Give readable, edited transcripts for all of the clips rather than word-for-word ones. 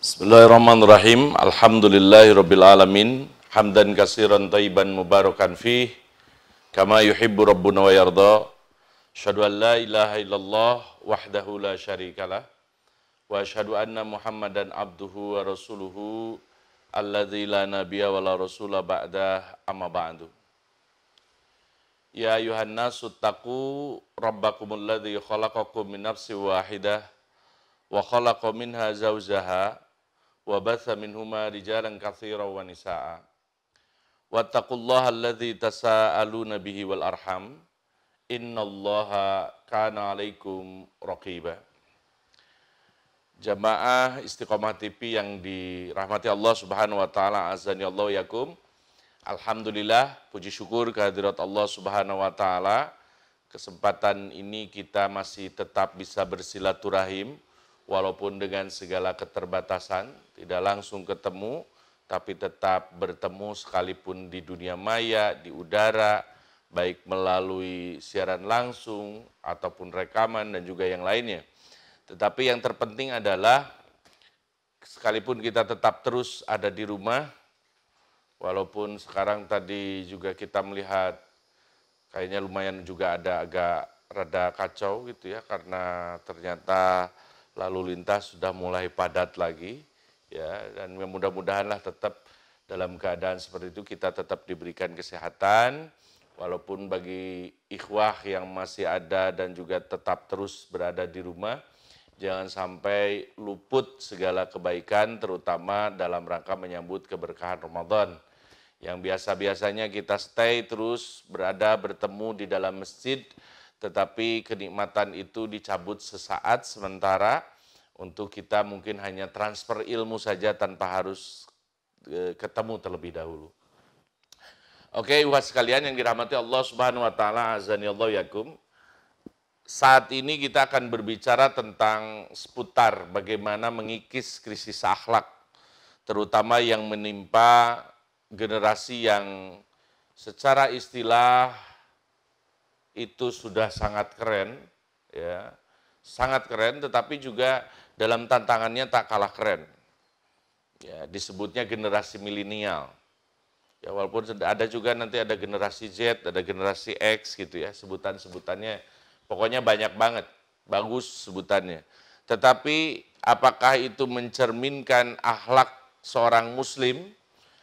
Bismillahirrahmanirrahim. Alhamdulillahirabbil alamin. Hamdan katsiran thayyiban mubarakan fih kama yuhibbu rabbuna wa yarda. Asyhadu an la ilaha illallah wahdahu la syarikalah wa asyhadu anna Muhammadan abduhu wa rasuluhu alladzi la nabiyya wa la rasula ba'dah amma ba'du. Ya ayuhan nasu taqu rabbakumul ladzi khalaqakum min nafsin wahidah wa khalaqa minha zawjaha wa batha minhuma rijalan katsiran wa nisaa. Wattaqullaha alladzi tasaaluna bihi wal arham. Innallaha kana 'alaikum raqiba. Jamaah Istiqomah TV yang dirahmati Allah Subhanahu wa taala, azani Allah yakum. Alhamdulillah, puji syukur kehadirat Allah Subhanahu wa taala. Kesempatan ini kita masih tetap bisa bersilaturahim walaupun dengan segala keterbatasan, tidak langsung ketemu, tapi tetap bertemu sekalipun di dunia maya, di udara, baik melalui siaran langsung ataupun rekaman dan juga yang lainnya. Tetapi yang terpenting adalah sekalipun kita tetap terus ada di rumah, walaupun sekarang tadi juga kita melihat kayaknya lumayan juga ada agak rada kacau gitu ya, karena ternyata lalu lintas sudah mulai padat lagi ya, dan mudah-mudahanlah tetap dalam keadaan seperti itu kita tetap diberikan kesehatan, walaupun bagi ikhwah yang masih ada dan juga tetap terus berada di rumah, jangan sampai luput segala kebaikan, terutama dalam rangka menyambut keberkahan Ramadan. Yang biasa-biasanya kita stay terus berada bertemu di dalam masjid, tetapi kenikmatan itu dicabut sesaat sementara untuk kita mungkin hanya transfer ilmu saja tanpa harus ketemu terlebih dahulu. Oke, umat sekalian yang dirahmati Allah Subhanahu wa taala, azani Allah yakum. Saat ini kita akan berbicara tentang seputar bagaimana mengikis krisis akhlak, terutama yang menimpa generasi yang secara istilah itu sudah sangat keren, ya, sangat keren, tetapi juga dalam tantangannya tak kalah keren. Ya, disebutnya generasi milenial. Ya, walaupun ada juga nanti ada generasi Z, ada generasi X gitu ya, sebutan-sebutannya pokoknya banyak banget, bagus sebutannya. Tetapi apakah itu mencerminkan akhlak seorang muslim?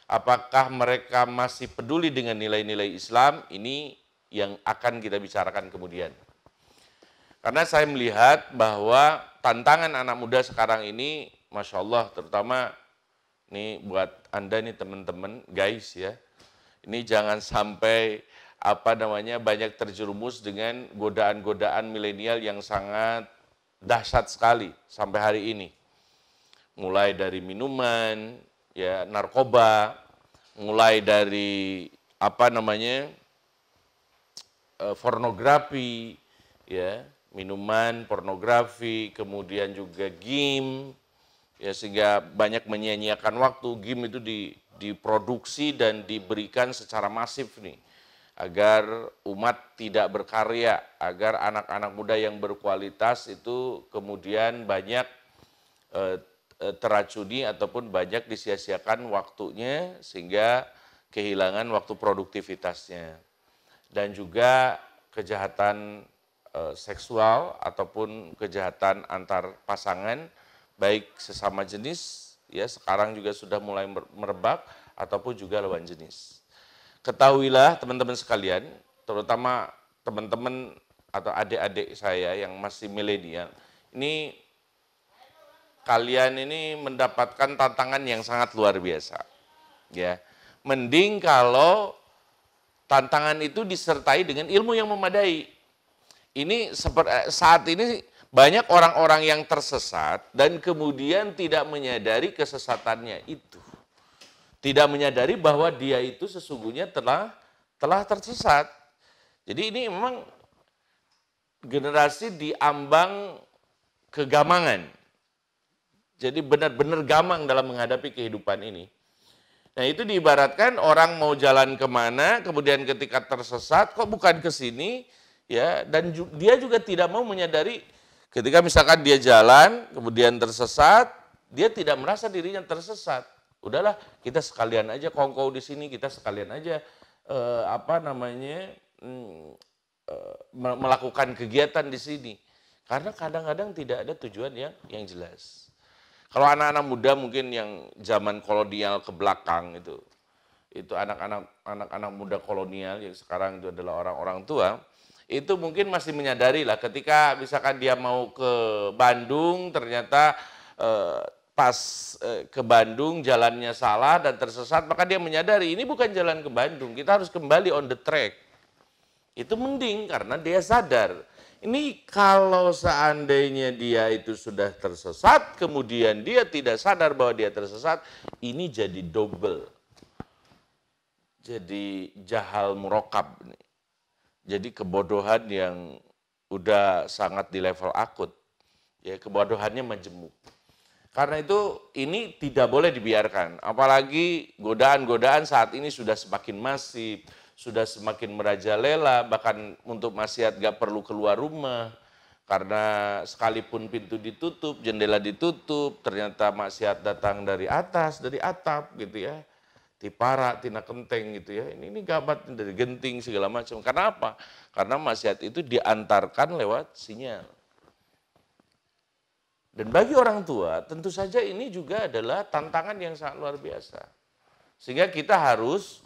Apakah mereka masih peduli dengan nilai-nilai Islam? Ini yang akan kita bicarakan kemudian. Karena saya melihat bahwa tantangan anak muda sekarang ini, Masya Allah, terutama ini buat Anda nih teman-teman, guys ya, ini jangan sampai banyak terjerumus dengan godaan-godaan milenial yang sangat dahsyat sekali sampai hari ini. Mulai dari minuman, ya, narkoba, mulai dari pornografi, ya, minuman, pornografi, kemudian juga game, ya, sehingga banyak menyia-nyiakan waktu. Game itu diproduksi dan diberikan secara masif nih, agar umat tidak berkarya, agar anak-anak muda yang berkualitas itu kemudian banyak teracuni ataupun banyak disia-siakan waktunya sehingga kehilangan waktu produktivitasnya. Dan juga kejahatan seksual ataupun kejahatan antar pasangan, baik sesama jenis, ya, sekarang juga sudah mulai merebak, ataupun juga lawan jenis. Ketahuilah teman-teman sekalian, terutama teman-teman atau adik-adik saya yang masih milenial, ini kalian ini mendapatkan tantangan yang sangat luar biasa. Ya, mending kalau tantangan itu disertai dengan ilmu yang memadai. Ini saat ini banyak orang-orang yang tersesat dan kemudian tidak menyadari kesesatannya itu. Tidak menyadari bahwa dia itu sesungguhnya telah tersesat. Jadi ini memang generasi diambang kegamangan. Jadi benar-benar gamang dalam menghadapi kehidupan ini. Nah, itu diibaratkan orang mau jalan kemana, kemudian ketika tersesat, kok bukan ke sini, ya, dan dia juga tidak mau menyadari ketika misalkan dia jalan, kemudian tersesat, dia tidak merasa dirinya tersesat. Udahlah, kita sekalian aja kongkow di sini, kita sekalian aja melakukan kegiatan di sini. Karena kadang-kadang tidak ada tujuan yang jelas. Kalau anak-anak muda mungkin yang zaman kolonial ke belakang itu anak-anak muda kolonial yang sekarang itu adalah orang-orang tua, itu mungkin masih menyadari lah ketika misalkan dia mau ke Bandung ternyata pas ke Bandung jalannya salah dan tersesat, maka dia menyadari ini bukan jalan ke Bandung, kita harus kembali on the track. Itu mending karena dia sadar. Ini kalau seandainya dia itu sudah tersesat, kemudian dia tidak sadar bahwa dia tersesat, ini jadi double. Jadi jahal murokab. Jadi kebodohan yang udah sangat di level akut. Ya, kebodohannya majemuk. Karena itu ini tidak boleh dibiarkan. Apalagi godaan-godaan saat ini sudah semakin masif. Sudah semakin merajalela, bahkan untuk maksiat gak perlu keluar rumah. Karena sekalipun pintu ditutup, jendela ditutup, ternyata maksiat datang dari atas, dari atap gitu ya. Tipara, tina kenteng gitu ya. Ini gabat dari genting segala macam. Karena apa? Karena maksiat itu diantarkan lewat sinyal. Dan bagi orang tua, tentu saja ini juga adalah tantangan yang sangat luar biasa. Sehingga kita harus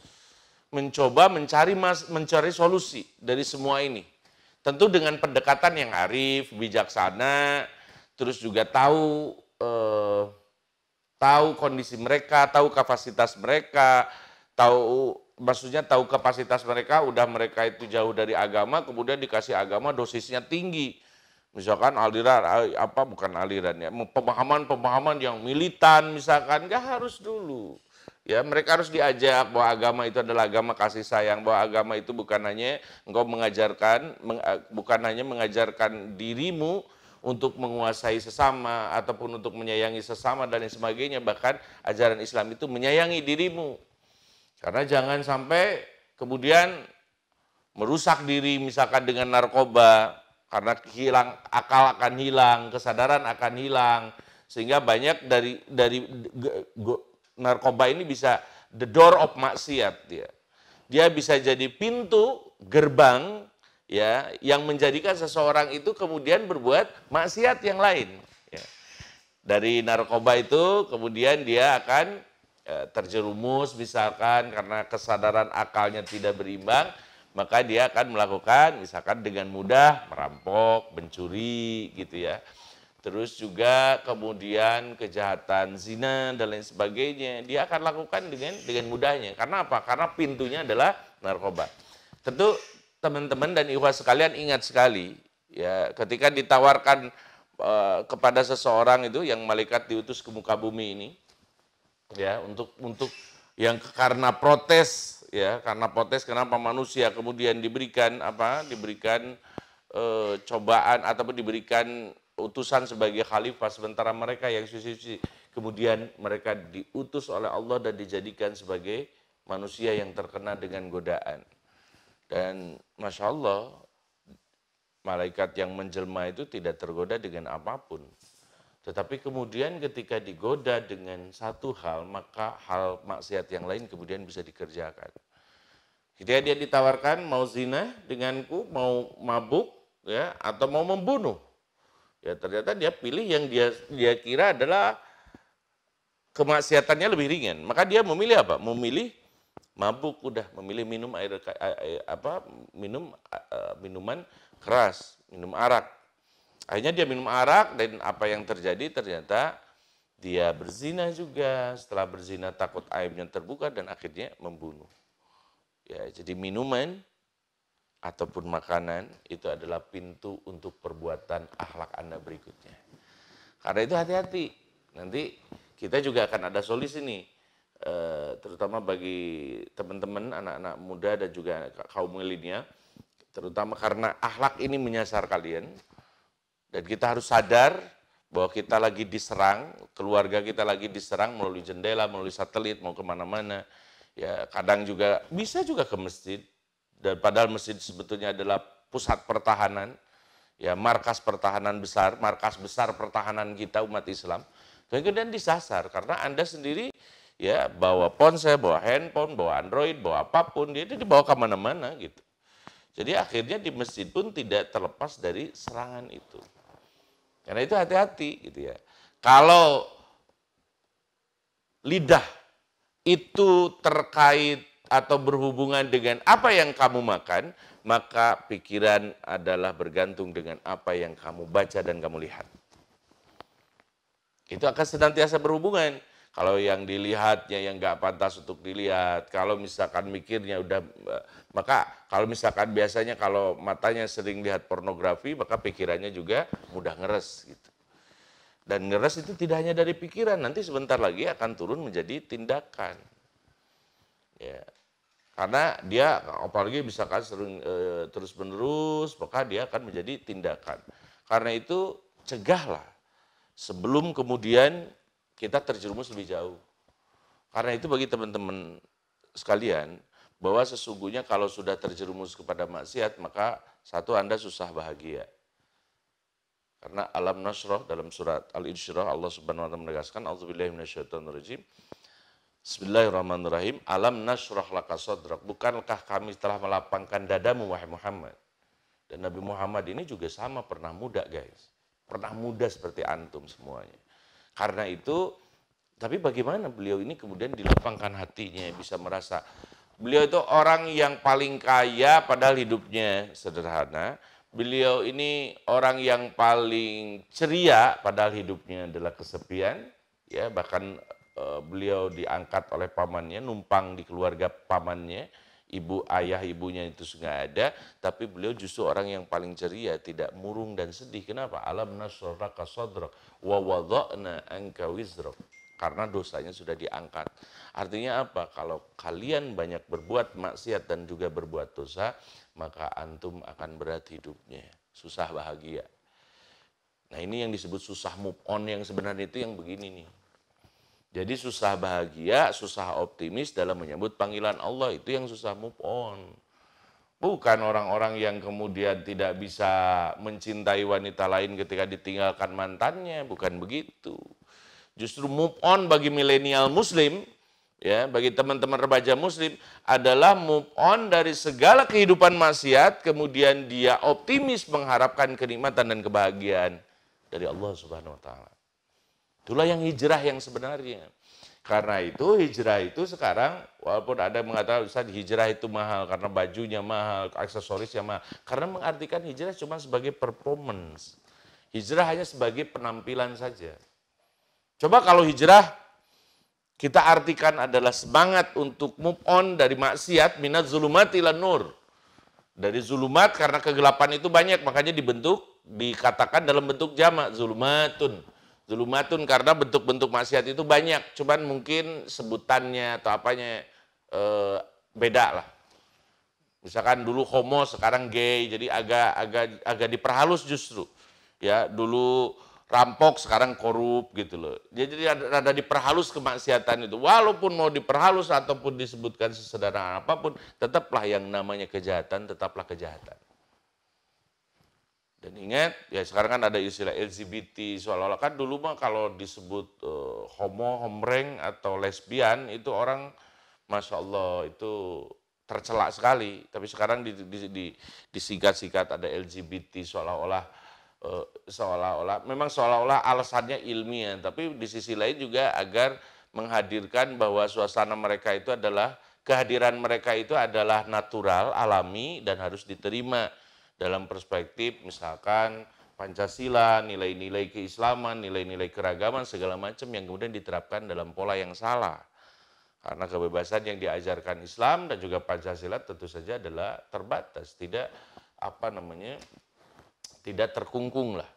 mencoba mencari solusi dari semua ini. Tentu dengan pendekatan yang arif, bijaksana, terus juga tahu kondisi mereka, tahu kapasitas mereka, tahu kapasitas mereka, udah mereka itu jauh dari agama, kemudian dikasih agama dosisnya tinggi. Misalkan pemahaman yang militan misalkan, nggak harus dulu. Ya, mereka harus diajak bahwa agama itu adalah agama kasih sayang, bahwa agama itu bukan hanya mengajarkan dirimu untuk menguasai sesama ataupun untuk menyayangi sesama dan lain sebagainya, bahkan ajaran Islam itu menyayangi dirimu. Karena jangan sampai kemudian merusak diri misalkan dengan narkoba, karena akal akan hilang, kesadaran akan hilang, sehingga banyak dari narkoba ini bisa the door of maksiat dia. Dia bisa jadi pintu gerbang ya yang menjadikan seseorang itu kemudian berbuat maksiat yang lain. Ya. Dari narkoba itu kemudian dia akan terjerumus misalkan karena kesadaran akalnya tidak berimbang, maka dia akan melakukan misalkan dengan mudah merampok, mencuri gitu ya. Terus juga kemudian kejahatan zina dan lain sebagainya, dia akan lakukan dengan mudahnya. Karena apa? Karena pintunya adalah narkoba. Tentu teman-teman dan ikhwah sekalian ingat sekali, ya ketika ditawarkan kepada seseorang itu yang malaikat diutus ke muka bumi ini, ya untuk yang karena protes, ya karena protes kenapa manusia kemudian diberikan cobaan ataupun diberikan utusan sebagai khalifah sementara mereka yang suci-suci kemudian mereka diutus oleh Allah dan dijadikan sebagai manusia yang terkena dengan godaan. Dan Masya Allah malaikat yang menjelma itu tidak tergoda dengan apapun, tetapi kemudian ketika digoda dengan satu hal, maka hal maksiat yang lain kemudian bisa dikerjakan. Ketika dia ditawarkan mau zina denganku, mau mabuk ya atau mau membunuh, ya ternyata dia pilih yang dia kira adalah kemaksiatannya lebih ringan. Maka dia memilih apa? Memilih mabuk, udah memilih minum minuman keras, minum arak. Akhirnya dia minum arak dan apa yang terjadi ternyata dia berzina juga. Setelah berzina takut aibnya terbuka dan akhirnya membunuh. Ya, jadi minuman ataupun makanan itu adalah pintu untuk perbuatan akhlak Anda berikutnya. Karena itu hati-hati. Nanti kita juga akan ada solusi nih, terutama bagi teman-teman anak-anak muda dan juga kaum milenial, terutama karena akhlak ini menyasar kalian dan kita harus sadar bahwa kita lagi diserang, keluarga kita lagi diserang melalui jendela, melalui satelit, mau kemana-mana. Ya kadang juga bisa juga ke masjid. Dan padahal masjid sebetulnya adalah pusat pertahanan, ya markas pertahanan besar, markas besar pertahanan kita umat Islam. Kemudian disasar karena Anda sendiri ya bawa ponsel, bawa handphone, bawa Android, bawa apapun, dia dibawa kemana-mana gitu. Jadi akhirnya di masjid pun tidak terlepas dari serangan itu. Karena itu hati-hati gitu ya. Kalau lidah itu terkait atau berhubungan dengan apa yang kamu makan, maka pikiran adalah bergantung dengan apa yang kamu baca dan kamu lihat. Itu akan senantiasa berhubungan. Kalau yang dilihatnya yang nggak pantas untuk dilihat, kalau misalkan mikirnya udah, maka kalau misalkan biasanya kalau matanya sering lihat pornografi, maka pikirannya juga mudah ngeres gitu. Dan ngeres itu tidak hanya dari pikiran, nanti sebentar lagi akan turun menjadi tindakan. Ya. Karena dia apalagi misalkan sering terus-menerus, maka dia akan menjadi tindakan. Karena itu cegahlah sebelum kemudian kita terjerumus lebih jauh. Karena itu bagi teman-teman sekalian, bahwa sesungguhnya kalau sudah terjerumus kepada maksiat, maka satu Anda susah bahagia. Karena alam nasroh dalam surat Al-Insyirah Allah Subhanahu wa taala menegaskan auzubillahi minasyaitonirrajim. Bismillahirrahmanirrahim. Alam nasroh laka sadrak. Bukankah kami telah melapangkan dadamu wahai Muhammad? Dan Nabi Muhammad ini juga sama pernah muda guys. Pernah muda seperti antum semuanya. Karena itu, tapi bagaimana beliau ini kemudian dilapangkan hatinya, bisa merasa beliau itu orang yang paling kaya padahal hidupnya sederhana. Beliau ini orang yang paling ceria padahal hidupnya adalah kesepian, ya bahkan beliau diangkat oleh pamannya, numpang di keluarga pamannya, ayah ibunya itu nggak ada, tapi beliau justru orang yang paling ceria, tidak murung dan sedih. Kenapa? Alam nasraka sadrak wa wada'na anka wizrak. Karena dosanya sudah diangkat. Artinya apa? Kalau kalian banyak berbuat maksiat dan juga berbuat dosa, maka antum akan berat hidupnya, susah bahagia. Nah ini yang disebut susah move on yang sebenarnya itu yang begini nih. Jadi susah bahagia, susah optimis dalam menyambut panggilan Allah, itu yang susah move on. Bukan orang-orang yang kemudian tidak bisa mencintai wanita lain ketika ditinggalkan mantannya, bukan begitu. Justru move on bagi milenial muslim, ya, bagi teman-teman remaja muslim adalah move on dari segala kehidupan maksiat, kemudian dia optimis mengharapkan kenikmatan dan kebahagiaan dari Allah Subhanahu wa taala. Itulah yang hijrah yang sebenarnya. Karena itu hijrah itu sekarang walaupun ada yang mengatakan Ustaz hijrah itu mahal karena bajunya mahal, aksesorisnya mahal. Karena mengartikan hijrah cuma sebagai performance. Hijrah hanya sebagai penampilan saja. Coba kalau hijrah kita artikan adalah semangat untuk move on dari maksiat, minaz zulumati ilan nur. Dari zulumat karena kegelapan itu banyak, makanya dikatakan dalam bentuk jamak, zulumatun. Zulumatun karena bentuk-bentuk maksiat itu banyak, cuman mungkin sebutannya atau apanya beda lah. Misalkan dulu homo, sekarang gay, jadi agak diperhalus justru. Ya, dulu rampok sekarang korup gitu loh. Jadi ada diperhalus kemaksiatan itu. Walaupun mau diperhalus ataupun disebutkan sesederhana apapun, tetaplah yang namanya kejahatan, tetaplah kejahatan. Dan ingat, ya sekarang kan ada istilah LGBT, seolah-olah kan dulu mah kalau disebut homo, homreng atau lesbian itu orang, Masya Allah itu tercela sekali. Tapi sekarang disingkat-singkat ada LGBT seolah-olah seolah-olah alasannya ilmiah, tapi di sisi lain juga agar menghadirkan bahwa suasana mereka itu adalah, kehadiran mereka itu adalah natural, alami, dan harus diterima dalam perspektif misalkan Pancasila, nilai-nilai keislaman, nilai-nilai keragaman, segala macam yang kemudian diterapkan dalam pola yang salah. Karena kebebasan yang diajarkan Islam dan juga Pancasila tentu saja adalah terbatas, tidak tidak terkungkung lah,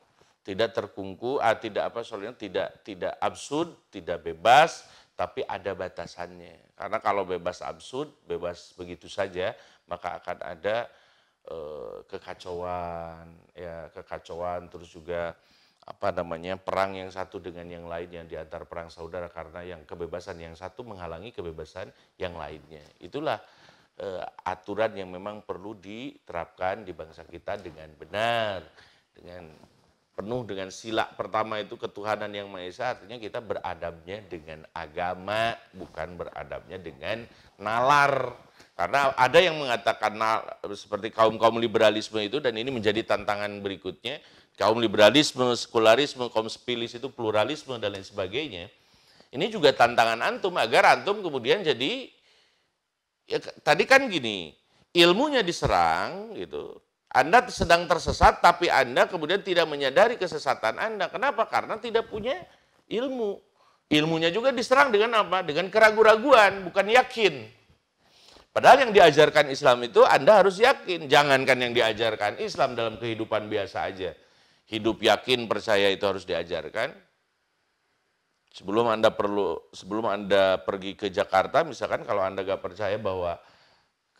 tidak terkungku, tidak absurd, tidak bebas, tapi ada batasannya. Karena kalau bebas absurd, bebas begitu saja, maka akan ada kekacauan, terus juga perang yang satu dengan yang lain, yang diantar perang saudara, karena yang kebebasan yang satu menghalangi kebebasan yang lainnya. Itulah aturan yang memang perlu diterapkan di bangsa kita dengan benar, dengan penuh dengan sila pertama itu ketuhanan yang Maha Esa, artinya kita beradabnya dengan agama, bukan beradabnya dengan nalar. Karena ada yang mengatakan seperti kaum-kaum liberalisme itu, dan ini menjadi tantangan berikutnya, kaum liberalisme, sekularisme, kaum spilis itu pluralisme dan lain sebagainya. Ini juga tantangan antum agar antum kemudian jadi, ya tadi kan gini, ilmunya diserang gitu. Anda sedang tersesat, tapi Anda kemudian tidak menyadari kesesatan Anda. Kenapa? Karena tidak punya ilmu. Ilmunya juga diserang dengan apa? Dengan keraguan-raguan, bukan yakin. Padahal yang diajarkan Islam itu Anda harus yakin. Jangankan yang diajarkan Islam dalam kehidupan biasa aja. Hidup yakin, percaya itu harus diajarkan. Sebelum Anda pergi ke Jakarta, misalkan kalau Anda gak percaya bahwa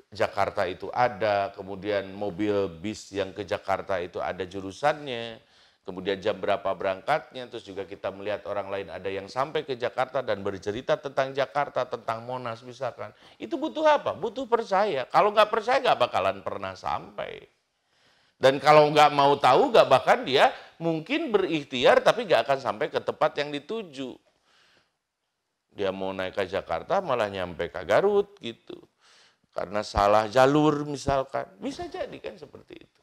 Jakarta itu ada, kemudian mobil bis yang ke Jakarta itu ada jurusannya, kemudian jam berapa berangkatnya, terus juga kita melihat orang lain ada yang sampai ke Jakarta dan bercerita tentang Jakarta, tentang Monas misalkan. Itu butuh apa? Butuh percaya. Kalau nggak percaya nggak bakalan pernah sampai. Dan kalau nggak mau tahu, nggak bahkan dia mungkin berikhtiar tapi nggak akan sampai ke tempat yang dituju. Dia mau naik ke Jakarta malah nyampe ke Garut gitu. Karena salah jalur misalkan, bisa jadi kan seperti itu.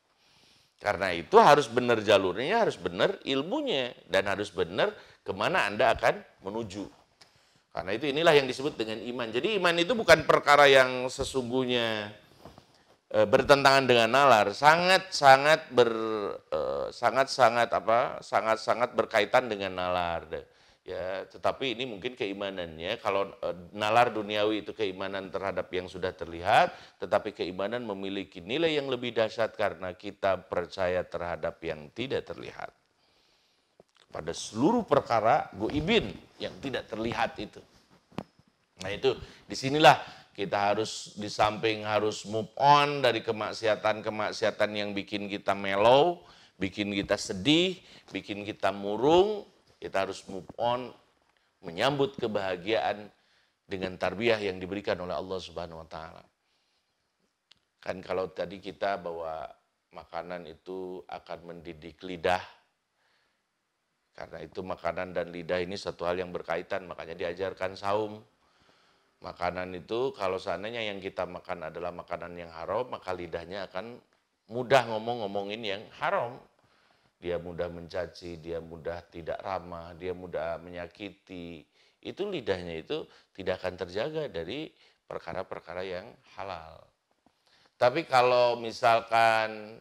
Karena itu harus benar jalurnya, harus benar ilmunya, dan harus benar kemana Anda akan menuju. Karena itu inilah yang disebut dengan iman. Jadi iman itu bukan perkara yang sesungguhnya bertentangan dengan nalar, sangat-sangat berkaitan dengan nalar. Ya, tetapi ini mungkin keimanannya, kalau nalar duniawi itu keimanan terhadap yang sudah terlihat, tetapi keimanan memiliki nilai yang lebih dahsyat karena kita percaya terhadap yang tidak terlihat. Pada seluruh perkara goibin yang tidak terlihat itu. Nah itu, disinilah kita harus di samping harus move on dari kemaksiatan-kemaksiatan yang bikin kita mellow, bikin kita sedih, bikin kita murung. Kita harus move on, menyambut kebahagiaan dengan tarbiyah yang diberikan oleh Allah Subhanahu wa Ta'ala. Kan kalau tadi kita bahwa makanan itu akan mendidik lidah, karena itu makanan dan lidah ini satu hal yang berkaitan, makanya diajarkan saum. Makanan itu kalau seandainya yang kita makan adalah makanan yang haram, maka lidahnya akan mudah ngomongin yang haram. Dia mudah mencaci, dia mudah tidak ramah, dia mudah menyakiti. Itu lidahnya itu tidak akan terjaga dari perkara-perkara yang halal. Tapi kalau misalkan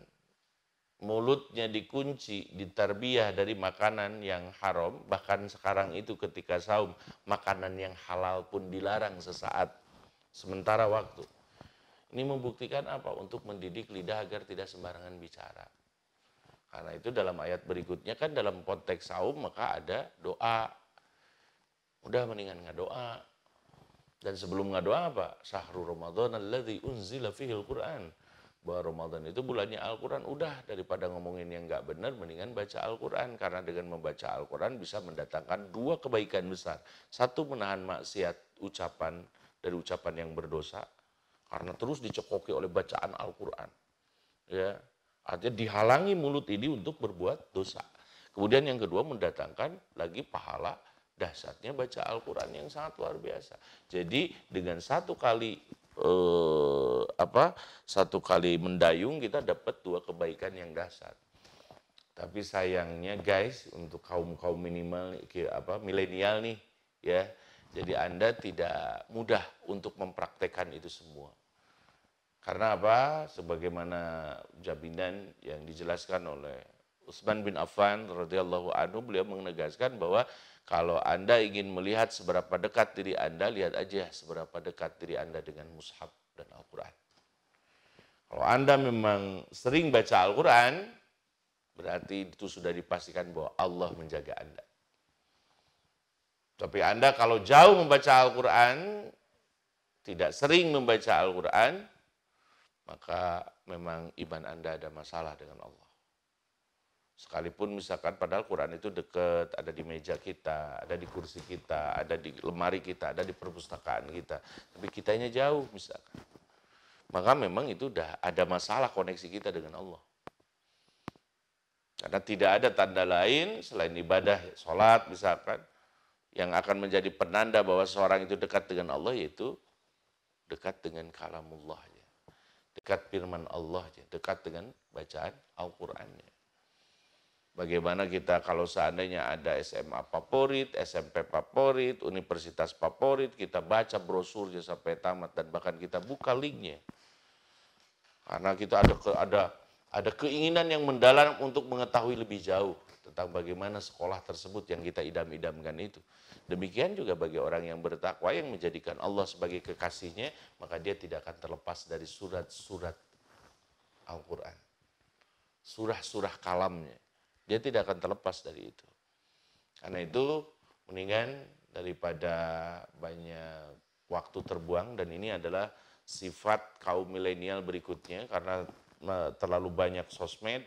mulutnya dikunci, ditarbiyah dari makanan yang haram, bahkan sekarang itu ketika saum, makanan yang halal pun dilarang sesaat, sementara waktu. Ini membuktikan apa? Untuk mendidik lidah agar tidak sembarangan bicara. Karena itu dalam ayat berikutnya kan dalam konteks saum maka ada doa. Udah mendingan ngadoa. Dan sebelum ngadoa apa? Syahrul Ramadan alladzi unzila fihil Qur'an. Bahwa Ramadan itu bulannya Al-Quran. Udah daripada ngomongin yang nggak benar mendingan baca Al-Quran. Karena dengan membaca Al-Quran bisa mendatangkan dua kebaikan besar. Satu, menahan maksiat dari ucapan yang berdosa. Karena terus dicekoki oleh bacaan Al-Quran. Ya. Artinya dihalangi mulut ini untuk berbuat dosa. Kemudian yang kedua mendatangkan lagi pahala dahsyatnya baca Al-Quran yang sangat luar biasa. Jadi dengan satu kali mendayung kita dapat dua kebaikan yang dahsyat. Tapi sayangnya guys, untuk kaum milenial nih ya, jadi Anda tidak mudah untuk mempraktekkan itu semua. Karena apa? Sebagaimana jaminan yang dijelaskan oleh Utsman bin Affan radhiyallahu anhu, beliau menegaskan bahwa kalau Anda ingin melihat seberapa dekat diri Anda, lihat aja seberapa dekat diri Anda dengan mushaf dan Al-Quran. Kalau Anda memang sering baca Al-Quran, berarti itu sudah dipastikan bahwa Allah menjaga Anda. Tapi Anda kalau jauh membaca Al-Quran, tidak sering membaca Al-Quran, maka memang iman Anda ada masalah dengan Allah. Sekalipun misalkan padahal Quran itu dekat, ada di meja kita, ada di kursi kita, ada di lemari kita, ada di perpustakaan kita. Tapi kitanya jauh misalkan. Maka memang itu udah ada masalah koneksi kita dengan Allah. Kan Karena tidak ada tanda lain selain ibadah, sholat misalkan, yang akan menjadi penanda bahwa seorang itu dekat dengan Allah, yaitu dekat dengan kalamullah, dekat firman Allah, dekat dengan bacaan Al-Qur'annya. Bagaimana kita kalau seandainya ada SMA favorit, SMP favorit, universitas favorit, kita baca brosurnya sampai tamat dan bahkan kita buka linknya. Karena kita ada keinginan yang mendalam untuk mengetahui lebih jauh tentang bagaimana sekolah tersebut yang kita idam-idamkan itu. Demikian juga bagi orang yang bertakwa yang menjadikan Allah sebagai kekasihnya, maka dia tidak akan terlepas dari surat-surat Al-Quran. Surah-surah kalamnya. Dia tidak akan terlepas dari itu. Karena itu mendingan daripada banyak waktu terbuang, dan ini adalah sifat kaum milenial berikutnya karena terlalu banyak sosmed,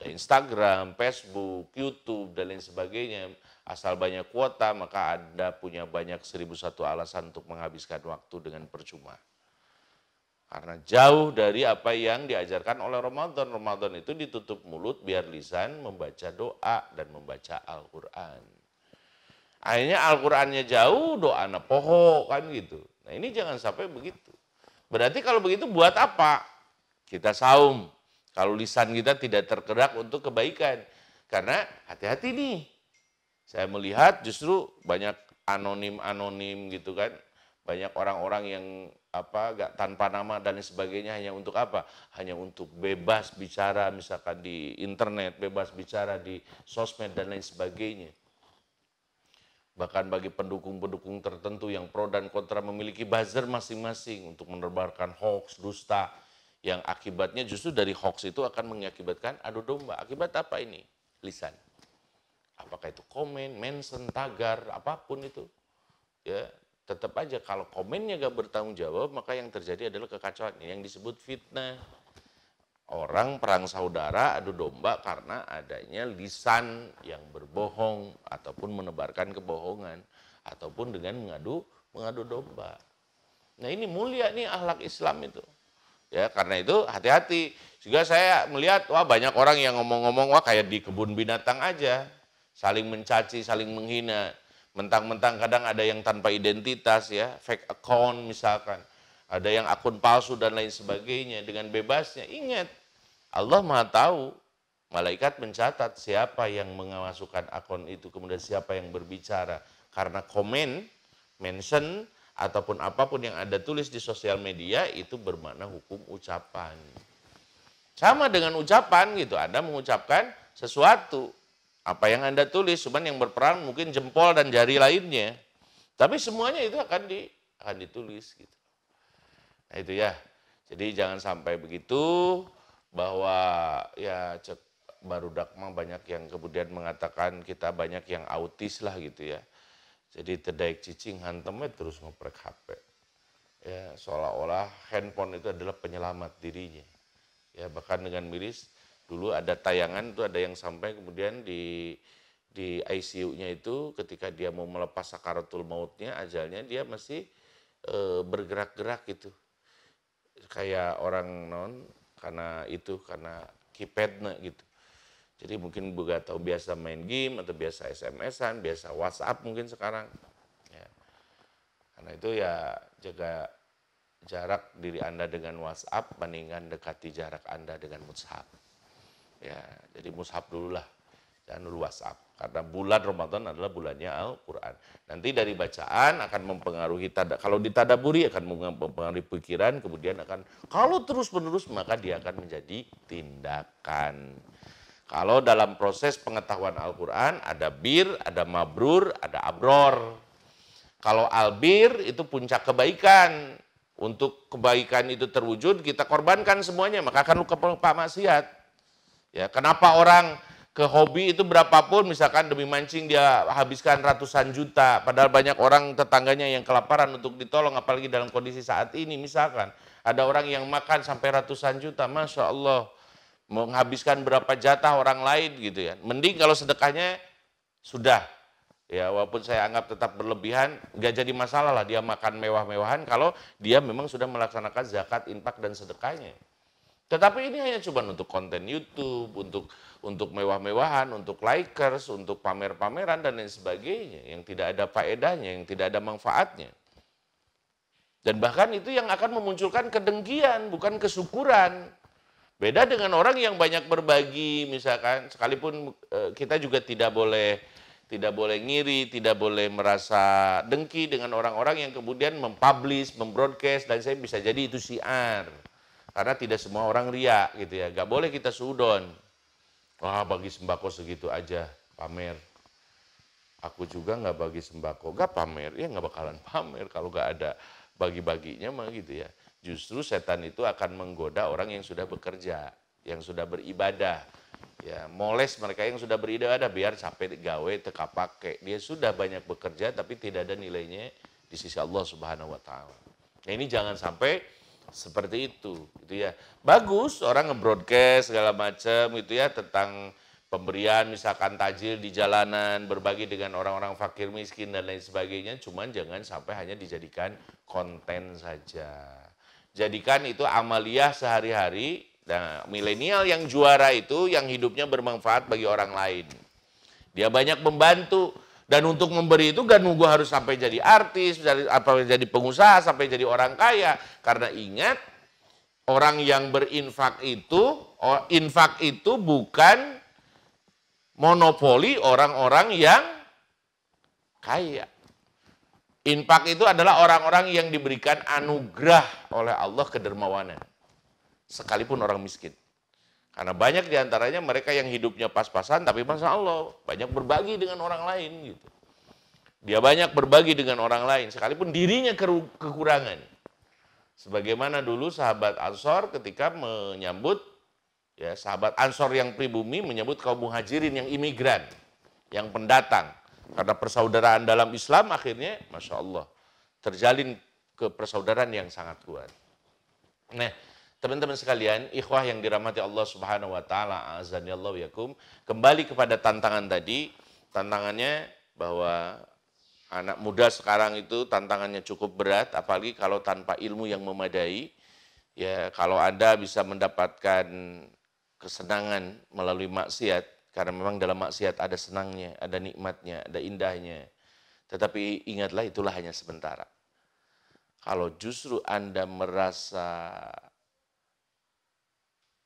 Instagram, Facebook, YouTube, dan lain sebagainya. Asal banyak kuota, maka Anda punya banyak 1001 alasan untuk menghabiskan waktu dengan percuma. Karena jauh dari apa yang diajarkan oleh Ramadan. Ramadan itu ditutup mulut biar lisan membaca doa dan membaca Al-Quran. Akhirnya Al-Qurannya jauh, doanya poho, kan gitu. Nah ini jangan sampai begitu. Berarti kalau begitu buat apa? Kita saum. Kalau lisan kita tidak tergerak untuk kebaikan. Karena hati-hati nih. Saya melihat justru banyak anonim-anonim gitu kan. Banyak orang-orang yang gak tanpa nama dan lain sebagainya, hanya untuk apa? Hanya untuk bebas bicara misalkan di internet, bebas bicara di sosmed dan lain sebagainya. Bahkan bagi pendukung-pendukung tertentu yang pro dan kontra memiliki buzzer masing-masing untuk menebarkan hoax, dusta, yang akibatnya justru dari hoax itu akan mengakibatkan adu domba. Akibat apa ini? Lisan. Apakah itu komen, mention, tagar, apapun itu. Ya, tetap aja kalau komennya gak bertanggung jawab, maka yang terjadi adalah kekacauan yang disebut fitnah. Orang perang saudara adu domba karena adanya lisan yang berbohong ataupun menebarkan kebohongan ataupun dengan mengadu domba. Nah ini mulia nih akhlak Islam itu. Ya karena itu hati-hati. Juga saya melihat wah banyak orang yang ngomong-ngomong wah kayak di kebun binatang aja, saling mencaci, saling menghina. Mentang-mentang kadang ada yang tanpa identitas ya, fake account misalkan. Ada yang akun palsu dan lain sebagainya dengan bebasnya. Ingat, Allah Maha tahu. Malaikat mencatat siapa yang memasukkan akun itu, kemudian siapa yang berbicara. Karena komen, mention, ataupun apapun yang Anda tulis di sosial media itu bermakna hukum ucapan. Sama dengan ucapan gitu, Anda mengucapkan sesuatu. Apa yang Anda tulis, cuman yang berperan mungkin jempol dan jari lainnya. Tapi semuanya itu akan ditulis gitu. Nah itu ya. Jadi jangan sampai begitu bahwa ya barudak mah banyak yang kemudian mengatakan kita banyak yang autis lah gitu ya. Jadi terdaik cicing hantemnya terus ngoprek HP. Ya seolah-olah handphone itu adalah penyelamat dirinya. Ya bahkan dengan miris. Dulu ada tayangan itu ada yang sampai kemudian di ICU-nya itu ketika dia mau melepas sakaratul mautnya, ajalnya dia masih bergerak-gerak gitu. Kayak orang karena keypadnya gitu. Jadi mungkin juga tahu biasa main game atau biasa SMS-an, biasa WhatsApp mungkin sekarang. Ya. Karena itu ya jaga jarak diri Anda dengan WhatsApp, bandingkan dekati jarak Anda dengan mushaf. Ya, jadi mushaf dulu lah, jangan dulu WhatsApp. Karena bulan Ramadan adalah bulannya Al-Quran. Nanti dari bacaan akan mempengaruhi, kalau ditadaburi akan mempengaruhi pikiran, kemudian akan, kalau terus-menerus maka dia akan menjadi tindakan. Kalau dalam proses pengetahuan Al-Quran ada bir, ada mabrur, ada abror. Kalau albir itu puncak kebaikan. Untuk kebaikan itu terwujud, kita korbankan semuanya, maka akan luka maksiat. Ya, kenapa orang ke hobi itu berapapun, misalkan demi mancing dia habiskan ratusan juta, padahal banyak orang tetangganya yang kelaparan untuk ditolong, apalagi dalam kondisi saat ini misalkan. Ada orang yang makan sampai ratusan juta, Masya Allah, menghabiskan berapa jatah orang lain gitu ya. Mending kalau sedekahnya sudah, ya walaupun saya anggap tetap berlebihan, nggak jadi masalah lah dia makan mewah-mewahan kalau dia memang sudah melaksanakan zakat, infak, dan sedekahnya. Tetapi ini hanya cuma untuk konten YouTube, untuk mewah-mewahan, untuk likers, untuk pamer-pameran dan lain sebagainya yang tidak ada faedahnya, yang tidak ada manfaatnya. Dan bahkan itu yang akan memunculkan kedengkian, bukan kesyukuran. Beda dengan orang yang banyak berbagi, misalkan sekalipun kita juga tidak boleh ngiri, tidak boleh merasa dengki dengan orang-orang yang kemudian mempublish, membroadcast, dan saya bisa jadi itu syiar. Karena tidak semua orang ria gitu ya, gak boleh kita suudon. Wah, bagi sembako segitu aja, pamer. Aku juga nggak bagi sembako, gak pamer, ya nggak bakalan pamer kalau gak ada bagi-baginya mah gitu ya. Justru setan itu akan menggoda orang yang sudah bekerja, yang sudah beribadah. Ya, moles mereka yang sudah beribadah biar capek gawe teka pakai. Dia sudah banyak bekerja tapi tidak ada nilainya di sisi Allah Subhanahu wa taala. Nah, ini jangan sampai seperti itu gitu ya. Bagus orang nge-broadcast segala macam gitu ya tentang pemberian misalkan takjil di jalanan, berbagi dengan orang-orang fakir miskin dan lain sebagainya, cuman jangan sampai hanya dijadikan konten saja. Jadikan itu amaliyah sehari-hari. Nah, milenial yang juara itu yang hidupnya bermanfaat bagi orang lain. Dia banyak membantu. Dan untuk memberi itu gak nunggu harus sampai jadi artis, jadi pengusaha, sampai jadi orang kaya. Karena ingat, orang yang berinfak itu bukan monopoli orang-orang yang kaya. Infak itu adalah orang-orang yang diberikan anugerah oleh Allah kedermawanan. Sekalipun orang miskin. Karena banyak diantaranya mereka yang hidupnya pas-pasan, tapi Masya Allah, banyak berbagi dengan orang lain. Gitu. Dia banyak berbagi dengan orang lain, sekalipun dirinya kekurangan. Sebagaimana dulu sahabat Ansor ketika menyambut, ya sahabat Ansor yang pribumi menyambut kaum muhajirin yang imigran, yang pendatang. Karena persaudaraan dalam Islam akhirnya, Masya Allah, terjalin ke persaudaraan yang sangat kuat. Nah, teman-teman sekalian, ikhwah yang dirahmati Allah Subhanahu wa taala, azanillahu yakum, kembali kepada tantangan tadi. Tantangannya bahwa anak muda sekarang itu tantangannya cukup berat, apalagi kalau tanpa ilmu yang memadai. Ya, kalau Anda bisa mendapatkan kesenangan melalui maksiat, karena memang dalam maksiat ada senangnya, ada nikmatnya, ada indahnya. Tetapi ingatlah itulah hanya sementara. Kalau justru Anda merasa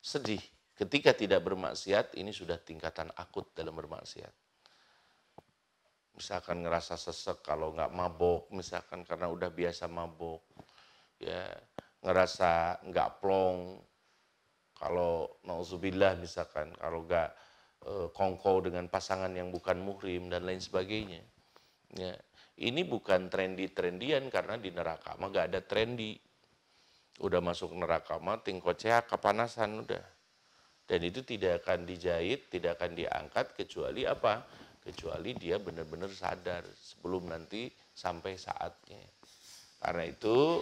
sedih ketika tidak bermaksiat, ini sudah tingkatan akut dalam bermaksiat. Misalkan ngerasa sesek kalau nggak mabok, misalkan karena udah biasa mabok, ya ngerasa nggak plong, kalau nauzubillah misalkan kalau nggak kongkow dengan pasangan yang bukan muhrim dan lain sebagainya. Ya, ini bukan trendy-trendian karena di neraka mah nggak ada trendy. Udah masuk neraka mah tingkocea kepanasan udah. Dan itu tidak akan dijahit, tidak akan diangkat kecuali apa? Kecuali dia benar-benar sadar sebelum nanti sampai saatnya. Karena itu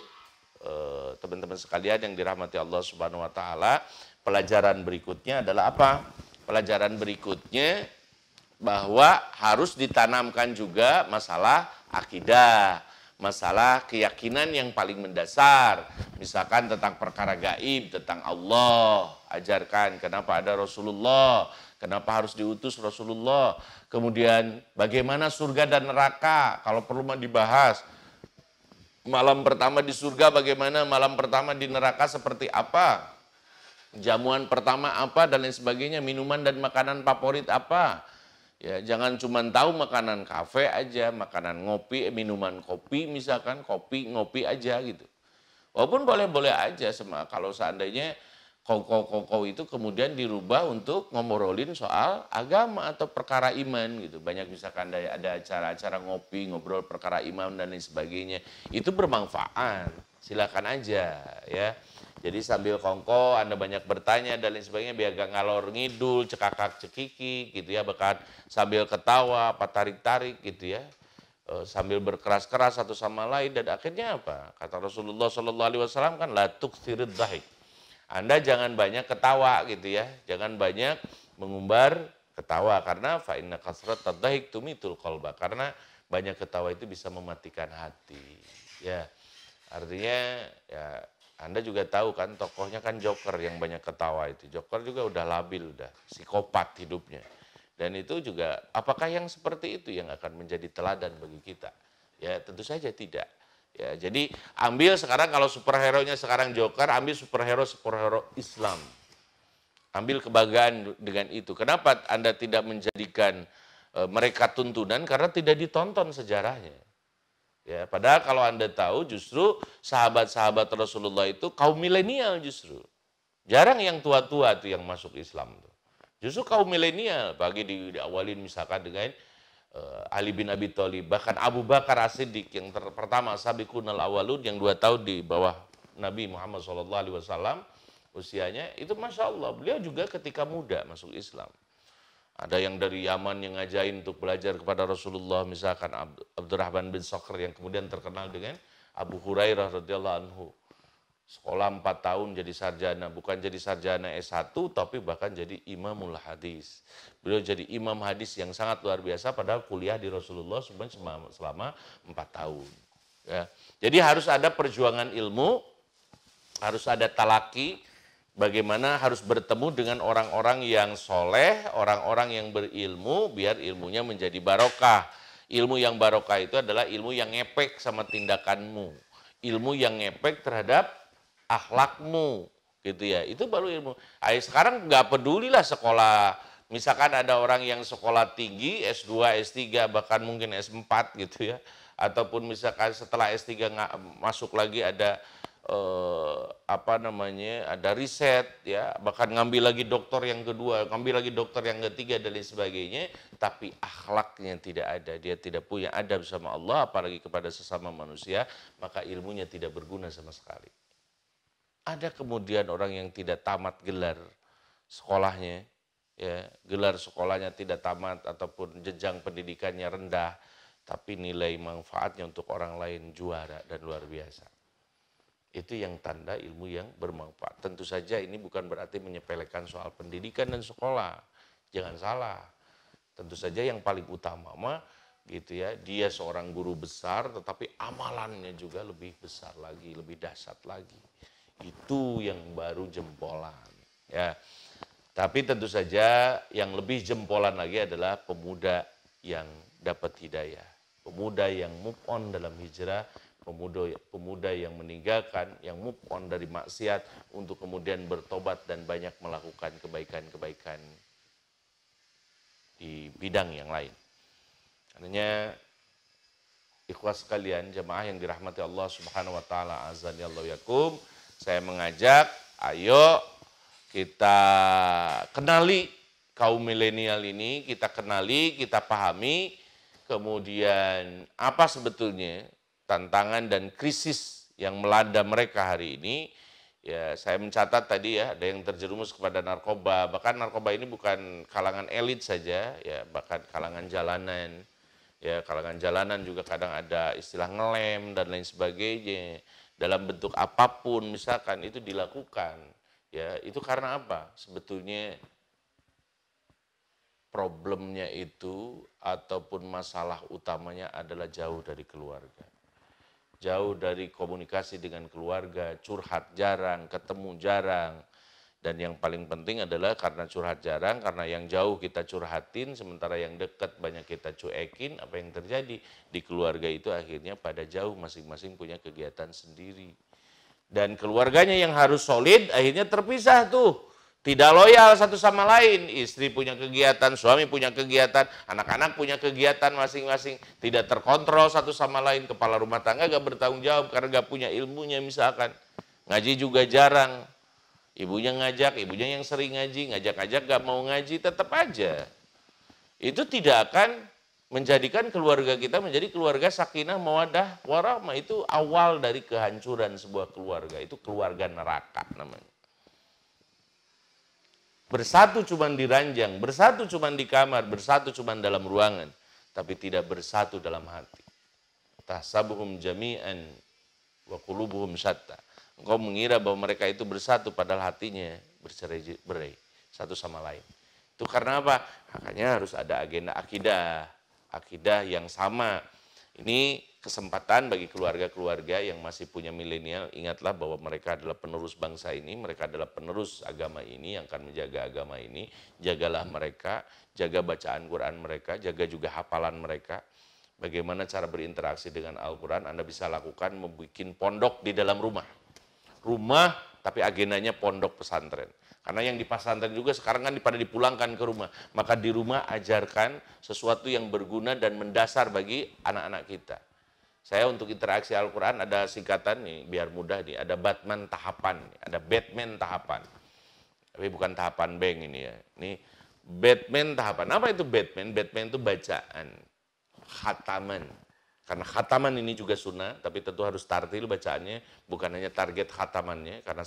teman-teman sekalian yang dirahmati Allah Subhanahu wa taala, pelajaran berikutnya adalah apa? Pelajaran berikutnya bahwa harus ditanamkan juga masalah akidah. Masalah keyakinan yang paling mendasar, misalkan tentang perkara gaib, tentang Allah, ajarkan kenapa ada Rasulullah, kenapa harus diutus Rasulullah, kemudian bagaimana surga dan neraka, kalau perlu dibahas, malam pertama di surga bagaimana, malam pertama di neraka seperti apa, jamuan pertama apa, dan lain sebagainya, minuman dan makanan favorit apa. Ya, jangan cuma tahu makanan kafe aja, makanan ngopi, minuman kopi misalkan, kopi, ngopi aja gitu. Walaupun boleh-boleh aja, kalau seandainya koko-koko itu kemudian dirubah untuk ngobrolin soal agama atau perkara iman gitu. Banyak misalkan ada acara-acara ngopi, ngobrol perkara iman dan lain sebagainya. Itu bermanfaat, silakan aja ya. Jadi sambil kongko Anda banyak bertanya dan lain sebagainya biar gak ngalor ngidul, cekakak cekiki gitu ya, bahkan sambil ketawa, apa tarik-tarik gitu ya. Sambil berkeras-keras satu sama lain dan akhirnya apa? Kata Rasulullah SAW kan la tuksirid dhahik. Anda jangan banyak ketawa gitu ya, jangan banyak mengumbar ketawa karena fa inna kasratat dhahik tumitul qalba, karena banyak ketawa itu bisa mematikan hati. Ya. Artinya ya Anda juga tahu kan tokohnya kan Joker yang banyak ketawa itu. Joker juga udah labil, udah psikopat hidupnya. Dan itu juga apakah yang seperti itu yang akan menjadi teladan bagi kita? Ya tentu saja tidak. Ya, jadi ambil sekarang kalau superhero-nya sekarang Joker, ambil superhero Islam. Ambil kebanggaan dengan itu. Kenapa Anda tidak menjadikan mereka tuntunan? Karena tidak ditonton sejarahnya. Ya, padahal kalau Anda tahu justru sahabat-sahabat Rasulullah itu kaum milenial justru. Jarang yang tua-tua itu yang masuk Islam tuh. Justru kaum milenial bagi diawalin misalkan dengan Ali bin Abi Thalib, bahkan Abu Bakar As-Siddiq yang pertama sabiqunal awalun yang 2 tahun di bawah Nabi Muhammad SAW usianya itu Masya Allah beliau juga ketika muda masuk Islam. Ada yang dari Yaman yang ngajain untuk belajar kepada Rasulullah, misalkan Abdurrahman bin Sakhr yang kemudian terkenal dengan Abu Hurairah radhiyallahu anhu. Sekolah 4 tahun jadi sarjana, bukan jadi sarjana S1 tapi bahkan jadi imamul hadis. Beliau jadi imam hadis yang sangat luar biasa padahal kuliah di Rasulullah selama 4 tahun. Ya. Jadi harus ada perjuangan ilmu, harus ada talaki. Bagaimana harus bertemu dengan orang-orang yang soleh, orang-orang yang berilmu, biar ilmunya menjadi barokah. Ilmu yang barokah itu adalah ilmu yang ngepek sama tindakanmu. Ilmu yang ngepek terhadap akhlakmu, gitu ya. Itu baru ilmu. Sekarang nggak pedulilah sekolah. Misalkan ada orang yang sekolah tinggi, S2, S3, bahkan mungkin S4 gitu ya. Ataupun misalkan setelah S3 nggak masuk lagi ada ada riset ya, bahkan ngambil lagi doktor yang kedua, ngambil lagi dokter yang ketiga dan lain sebagainya, tapi akhlaknya tidak ada, dia tidak punya adab sama Allah apalagi kepada sesama manusia, maka ilmunya tidak berguna sama sekali. Ada kemudian orang yang tidak tamat gelar sekolahnya, ya, gelar sekolahnya tidak tamat ataupun jenjang pendidikannya rendah, tapi nilai manfaatnya untuk orang lain juara dan luar biasa. Itu yang tanda ilmu yang bermanfaat. Tentu saja ini bukan berarti menyepelekan soal pendidikan dan sekolah. Jangan salah. Tentu saja yang paling utama mah gitu ya, dia seorang guru besar tetapi amalannya juga lebih besar lagi, lebih dahsyat lagi. Itu yang baru jempolan, ya. Tapi tentu saja yang lebih jempolan lagi adalah pemuda yang dapat hidayah. Pemuda yang move on dalam hijrah, pemuda yang meninggalkan, yang move on dari maksiat untuk kemudian bertobat dan banyak melakukan kebaikan-kebaikan di bidang yang lain. Karena ikhwas sekalian, jemaah yang dirahmati Allah Subhanahu wa taala, azani Allah yakum, saya mengajak ayo kita kenali kaum milenial ini, kita kenali, kita pahami, kemudian apa sebetulnya tantangan dan krisis yang melanda mereka hari ini. Ya, saya mencatat tadi ya, ada yang terjerumus kepada narkoba, bahkan narkoba ini bukan kalangan elit saja, ya, bahkan kalangan jalanan. Ya, kalangan jalanan juga kadang ada istilah ngelem dan lain sebagainya. Dalam bentuk apapun misalkan itu dilakukan. Ya, itu karena apa? Sebetulnya problemnya itu ataupun masalah utamanya adalah jauh dari keluarga. Jauh dari komunikasi dengan keluarga, curhat jarang, ketemu jarang. Dan yang paling penting adalah karena curhat jarang, karena yang jauh kita curhatin, sementara yang dekat banyak kita cuekin, apa yang terjadi? Di keluarga itu akhirnya pada jauh, masing-masing punya kegiatan sendiri. Dan keluarganya yang harus solid, akhirnya terpisah tuh. Tidak loyal satu sama lain, istri punya kegiatan, suami punya kegiatan, anak-anak punya kegiatan masing-masing, tidak terkontrol satu sama lain, kepala rumah tangga gak bertanggung jawab karena gak punya ilmunya misalkan, ngaji juga jarang, ibunya ngajak, ibunya yang sering ngaji, ngajak-ngajak gak mau ngaji, tetap aja. Itu tidak akan menjadikan keluarga kita menjadi keluarga sakinah, mawaddah, warahmah. Itu awal dari kehancuran sebuah keluarga, itu keluarga neraka namanya. Bersatu cuma di ranjang, bersatu cuma di kamar, bersatu cuma dalam ruangan, tapi tidak bersatu dalam hati. Tahsabuhum jami'an wa qulubuhum syatta. Engkau mengira bahwa mereka itu bersatu padahal hatinya bercerai-berai satu sama lain. Itu karena apa? Makanya harus ada agenda akidah, akidah yang sama. Ini kesempatan bagi keluarga-keluarga yang masih punya milenial, ingatlah bahwa mereka adalah penerus bangsa ini, mereka adalah penerus agama ini yang akan menjaga agama ini. Jagalah mereka, jaga bacaan Quran mereka, jaga juga hafalan mereka. Bagaimana cara berinteraksi dengan Al-Quran, Anda bisa lakukan membuat pondok di dalam rumah. Rumah, tapi agendanya pondok pesantren. Karena yang di pesantren juga sekarang kan pada dipulangkan ke rumah. Maka di rumah ajarkan sesuatu yang berguna dan mendasar bagi anak-anak kita. Saya untuk interaksi Al-Quran ada singkatan nih, biar mudah nih, ada Batman tahapan, ada Batman tahapan. Tapi bukan tahapan bank ini ya. Ini Batman tahapan. Apa itu Batman? Batman itu bacaan, khataman. Karena khataman ini juga sunnah, tapi tentu harus tartil bacaannya, bukan hanya target khatamannya. Karena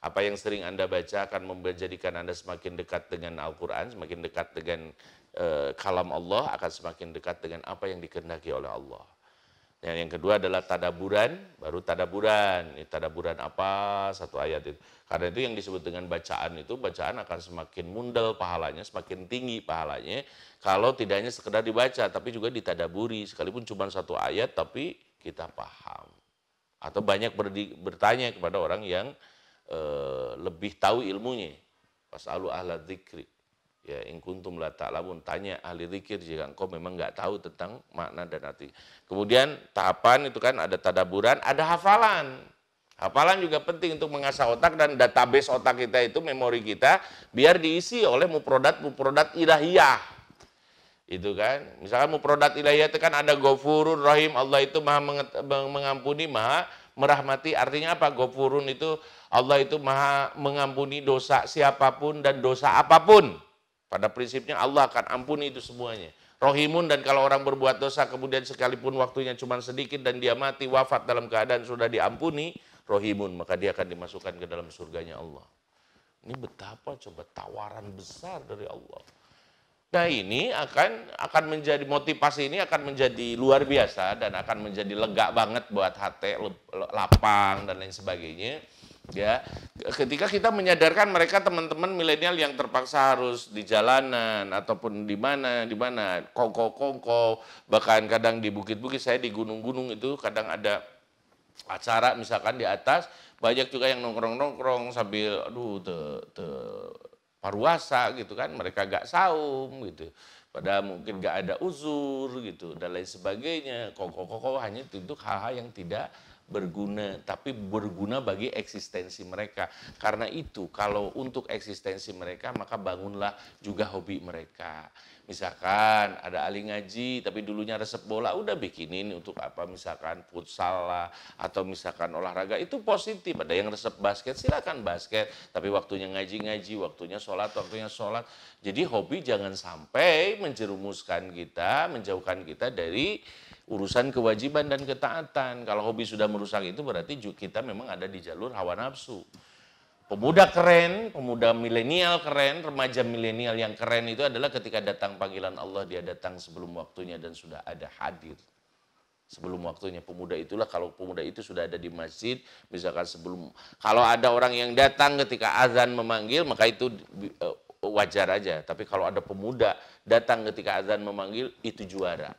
apa yang sering Anda baca akan menjadikan Anda semakin dekat dengan Al-Quran, semakin dekat dengan kalam Allah, akan semakin dekat dengan apa yang dikehendaki oleh Allah. Yang kedua adalah tadaburan, baru tadaburan. Ini tadaburan apa? Satu ayat itu. Karena itu yang disebut dengan bacaan itu, bacaan akan semakin mundal pahalanya, semakin tinggi pahalanya. Kalau tidak hanya sekedar dibaca, tapi juga ditadaburi. Sekalipun cuma satu ayat, tapi kita paham. Atau banyak bertanya kepada orang yang lebih tahu ilmunya. Fas'alu ahla dzikri. Ya, in kuntum la ta'lamun, tanya ahli zikir jika engkau memang nggak tahu tentang makna dan arti. Kemudian tahapan itu kan ada tadaburan, ada hafalan. Hafalan juga penting untuk mengasah otak dan database otak kita itu, memori kita, biar diisi oleh mufrodat ilahiyah. Itu kan, misalkan mufrodat ilahiyah itu kan ada Ghafurun Rahim, Allah itu maha mengampuni, maha merahmati. Artinya apa? Ghafurun itu Allah itu maha mengampuni dosa siapapun dan dosa apapun. Pada prinsipnya Allah akan ampuni itu semuanya. Rohimun, dan kalau orang berbuat dosa kemudian sekalipun waktunya cuma sedikit dan dia mati wafat dalam keadaan sudah diampuni, rohimun, maka dia akan dimasukkan ke dalam surganya Allah. Ini betapa coba tawaran besar dari Allah. Nah ini akan menjadi motivasi, ini akan menjadi luar biasa dan akan menjadi lega banget buat hati, lapang dan lain sebagainya. Ya, ketika kita menyadarkan mereka, teman-teman milenial yang terpaksa harus di jalanan ataupun di mana kongko, bahkan kadang di bukit-bukit, saya di gunung-gunung itu kadang ada acara misalkan di atas, banyak juga yang nongkrong-nongkrong sambil paruasa gitu kan, mereka gak saum gitu. Padahal mungkin gak ada uzur gitu dan lain sebagainya. Kongko hanya untuk hal-hal yang tidak berguna, tapi berguna bagi eksistensi mereka. Karena itu kalau untuk eksistensi mereka, maka bangunlah juga hobi mereka. Misalkan ada ahli ngaji tapi dulunya resep bola, udah bikinin untuk apa, misalkan futsal lah, atau misalkan olahraga, itu positif. Ada yang resep basket, silakan basket, tapi waktunya ngaji, waktunya sholat. Jadi hobi jangan sampai menjerumuskan kita, menjauhkan kita dari urusan kewajiban dan ketaatan. Kalau hobi sudah merusak itu berarti kita memang ada di jalur hawa nafsu. Pemuda keren, pemuda milenial keren, remaja milenial yang keren itu adalah ketika datang panggilan Allah, dia datang sebelum waktunya dan sudah ada hadir. Sebelum waktunya, pemuda itulah, kalau pemuda itu sudah ada di masjid, misalkan kalau ada orang yang datang ketika azan memanggil, maka itu wajar aja. Tapi kalau ada pemuda datang ketika azan memanggil, itu juara.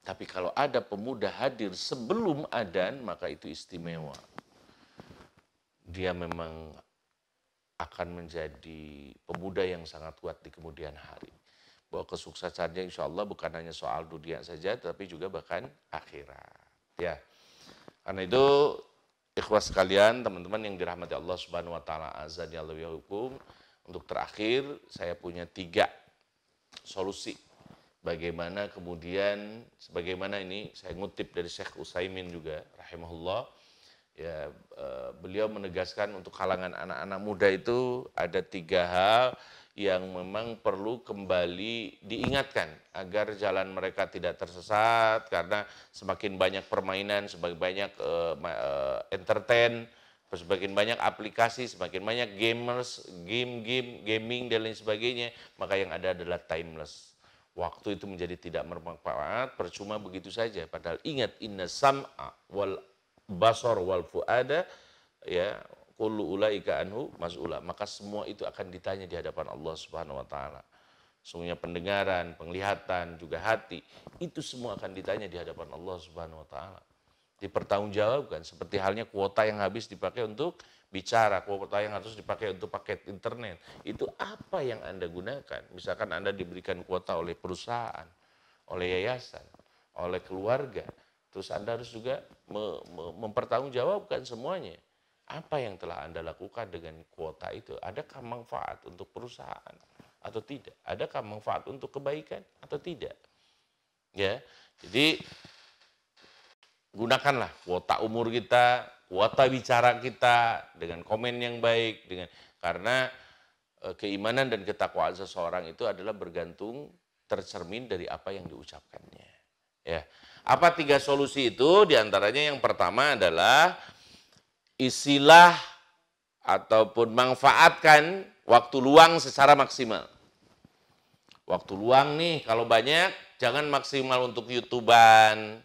Tapi kalau ada pemuda hadir sebelum adzan, maka itu istimewa. Dia memang akan menjadi pemuda yang sangat kuat di kemudian hari. Bahwa kesuksesannya insya Allah bukan hanya soal dunia saja, tapi juga bahkan akhirat. Ya, karena itu ikhwas sekalian, teman-teman yang dirahmati Allah Subhanahu Wa Taala, azan ya Allah hukum. Untuk terakhir, saya punya 3 solusi. Bagaimana kemudian, sebagaimana ini saya ngutip dari Syekh Utsaimin juga, rahimahullah, ya, beliau menegaskan untuk kalangan anak-anak muda itu ada 3 hal yang memang perlu kembali diingatkan agar jalan mereka tidak tersesat, karena semakin banyak permainan, semakin banyak entertain, semakin banyak aplikasi, semakin banyak gaming dan lain sebagainya, maka yang ada adalah timeless. Waktu itu menjadi tidak bermanfaat, percuma begitu saja. Padahal ingat, inna sam'a wal basar wal fuada, ya, kullu ulaika anhu mas'ula. Maka semua itu akan ditanya di hadapan Allah Subhanahu Wa Taala. sesungguhnya pendengaran, penglihatan, juga hati, itu semua akan ditanya di hadapan Allah Subhanahu wa taala. Dipertanggungjawabkan seperti halnya kuota yang habis dipakai untuk bicara, kuota yang harus dipakai untuk paket internet. Itu apa yang Anda gunakan? Misalkan Anda diberikan kuota oleh perusahaan, oleh yayasan, oleh keluarga, terus Anda harus juga mempertanggungjawabkan semuanya. Apa yang telah Anda lakukan dengan kuota itu? Adakah manfaat untuk perusahaan atau tidak? Adakah manfaat untuk kebaikan atau tidak? Ya, jadi gunakanlah kuota umur kita, kuota bicara kita dengan komen yang baik, karena keimanan dan ketakwaan seseorang itu adalah bergantung tercermin dari apa yang diucapkannya. Ya, apa 3 solusi itu? Diantaranya yang pertama adalah isilah ataupun manfaatkan waktu luang secara maksimal. Waktu luang nih kalau banyak, jangan maksimal untuk YouTuber-an,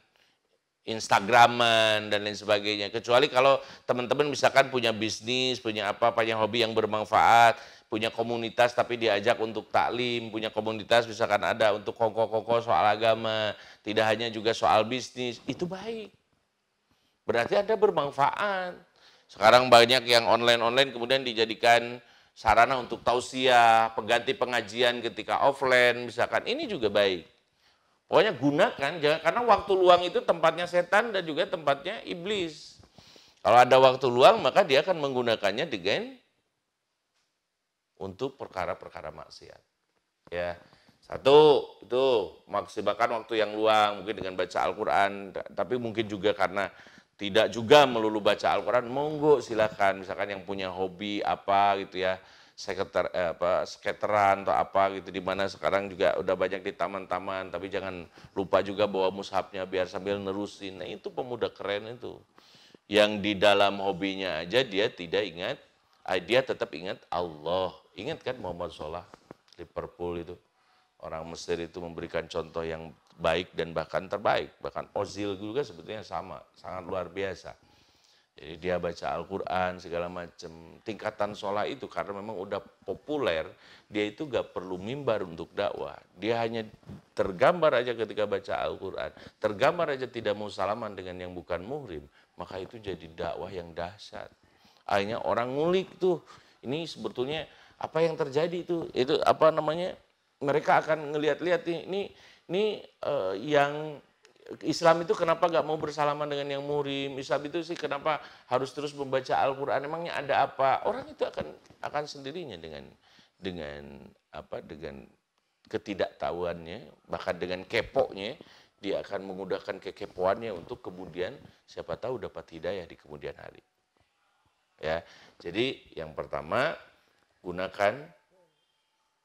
Instagraman, dan lain sebagainya. Kecuali kalau teman-teman misalkan punya bisnis, punya hobi yang bermanfaat, punya komunitas tapi diajak untuk taklim, punya komunitas misalkan ada untuk kongko-kongko soal agama, tidak hanya juga soal bisnis, itu baik. Berarti Anda bermanfaat. Sekarang banyak yang online-online kemudian dijadikan sarana untuk tausiah, pengganti pengajian ketika offline, misalkan ini juga baik. Pokoknya gunakan, karena waktu luang itu tempatnya setan dan juga tempatnya iblis. Kalau ada waktu luang maka dia akan menggunakannya dengan untuk perkara-perkara maksiat. Ya, satu itu maksimalkan waktu yang luang mungkin dengan baca Al-Quran, tapi mungkin juga karena tidak juga melulu baca Al-Quran, monggo silakan. Misalkan yang punya hobi apa gitu ya, skateran atau apa gitu, di mana sekarang juga udah banyak di taman-taman, tapi jangan lupa juga bawa mushafnya biar sambil nerusin. Nah itu pemuda keren itu, yang di dalam hobinya aja dia tidak ingat, dia tetap ingat Allah. Ingat kan Muhammad Salah, Liverpool itu, orang Mesir itu memberikan contoh yang baik dan bahkan terbaik. Bahkan Ozil juga sebetulnya sama, sangat luar biasa. Jadi dia baca Al-Quran segala macam. Tingkatan sholat itu karena memang udah populer, dia itu gak perlu mimbar untuk dakwah. Dia hanya tergambar aja ketika baca Al-Quran, tergambar aja tidak mau salaman dengan yang bukan muhrim, maka itu jadi dakwah yang dahsyat. Akhirnya orang ngulik tuh, ini sebetulnya apa yang terjadi itu apa namanya, mereka akan ngelihat-lihat ini yang Islam itu kenapa gak mau bersalaman dengan yang muhrim? Islam itu sih kenapa harus terus membaca Al-Quran? Emangnya ada apa? Orang itu akan sendirinya dengan ketidaktahuannya, bahkan dengan keponya, dia akan menggunakan kekepoannya untuk kemudian siapa tahu dapat hidayah di kemudian hari. Ya, jadi yang pertama, gunakan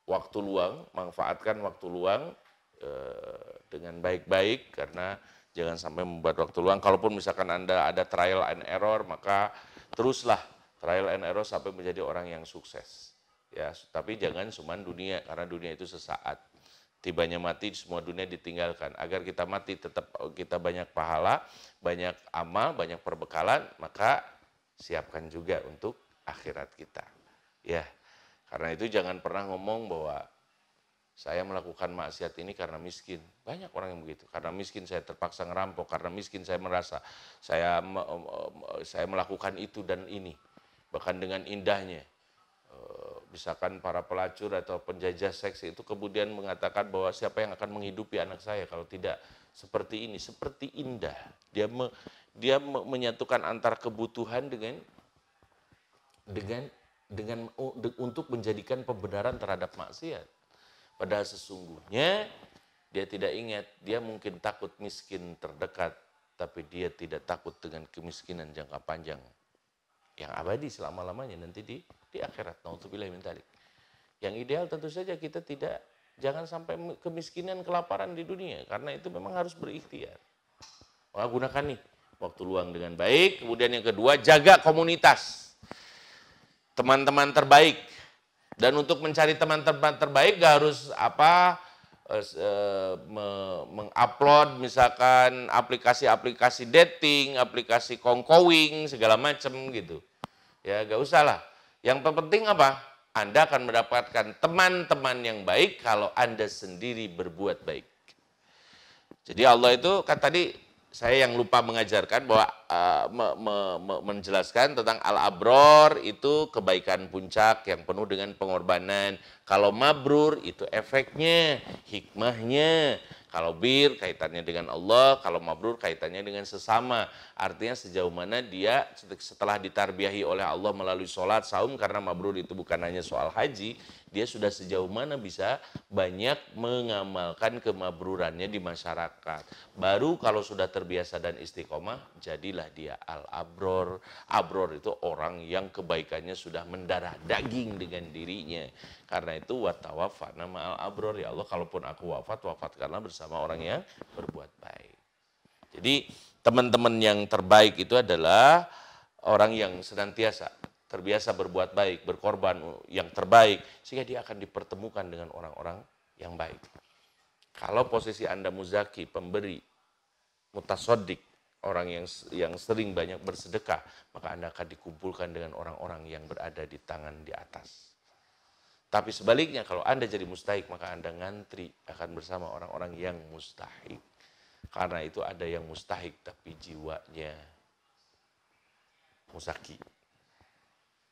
waktu luang, manfaatkan waktu luang dengan baik-baik, karena jangan sampai membuat waktu luang. Kalaupun misalkan Anda ada trial and error, maka teruslah trial and error sampai menjadi orang yang sukses. Ya, tapi jangan cuma dunia, karena dunia itu sesaat. Tibanya mati, semua dunia ditinggalkan. Agar kita mati tetap kita banyak pahala, banyak amal, banyak perbekalan, maka siapkan juga untuk akhirat kita. Ya, karena itu jangan pernah ngomong bahwa saya melakukan maksiat ini karena miskin. Banyak orang yang begitu. Karena miskin saya terpaksa ngerampok, karena miskin saya merasa saya melakukan itu dan ini. Bahkan dengan indahnya. Misalkan para pelacur atau penjajah seks itu kemudian mengatakan bahwa siapa yang akan menghidupi anak saya kalau tidak seperti ini, seperti indah. Dia menyatukan antara kebutuhan dengan untuk menjadikan pembenaran terhadap maksiat. Padahal sesungguhnya dia tidak ingat, dia mungkin takut miskin terdekat, tapi dia tidak takut dengan kemiskinan jangka panjang yang abadi selama-lamanya nanti di akhirat. Naudzubillah min dzalik. Yang ideal tentu saja kita jangan sampai kemiskinan, kelaparan di dunia, karena itu memang harus berikhtiar. Maka gunakan nih waktu luang dengan baik. Kemudian yang kedua, jaga komunitas, teman-teman terbaik. Dan untuk mencari teman-teman terbaik gak harus mengupload misalkan aplikasi-aplikasi dating, aplikasi kongkowing segala macam gitu. Ya gak usah lah. Yang terpenting apa? Anda akan mendapatkan teman-teman yang baik kalau Anda sendiri berbuat baik. Jadi Allah itu kan tadi saya yang lupa mengajarkan bahwa menjelaskan tentang al-abror itu kebaikan puncak yang penuh dengan pengorbanan. Kalau mabrur itu efeknya, hikmahnya. Kalau bir kaitannya dengan Allah, kalau mabrur kaitannya dengan sesama. Artinya sejauh mana dia setelah ditarbiahi oleh Allah melalui sholat, saum, karena mabrur itu bukan hanya soal haji, dia sudah sejauh mana bisa banyak mengamalkan kemabrurannya di masyarakat. Baru kalau sudah terbiasa dan istiqomah, jadilah dia al-abror. Abror itu orang yang kebaikannya sudah mendarah daging dengan dirinya. Karena itu watawafana ma'al abror, ya Allah kalaupun aku wafatkanlah bersama orang yang berbuat baik. Jadi teman-teman yang terbaik itu adalah orang yang senantiasa terbiasa berbuat baik, berkorban yang terbaik, sehingga dia akan dipertemukan dengan orang-orang yang baik. Kalau posisi Anda muzaki, pemberi, mutasodik, orang yang sering banyak bersedekah, maka Anda akan dikumpulkan dengan orang-orang yang berada di tangan di atas. Tapi sebaliknya kalau Anda jadi mustahik, maka Anda ngantri akan bersama orang-orang yang mustahik. Karena itu ada yang mustahik tapi jiwanya muzaki.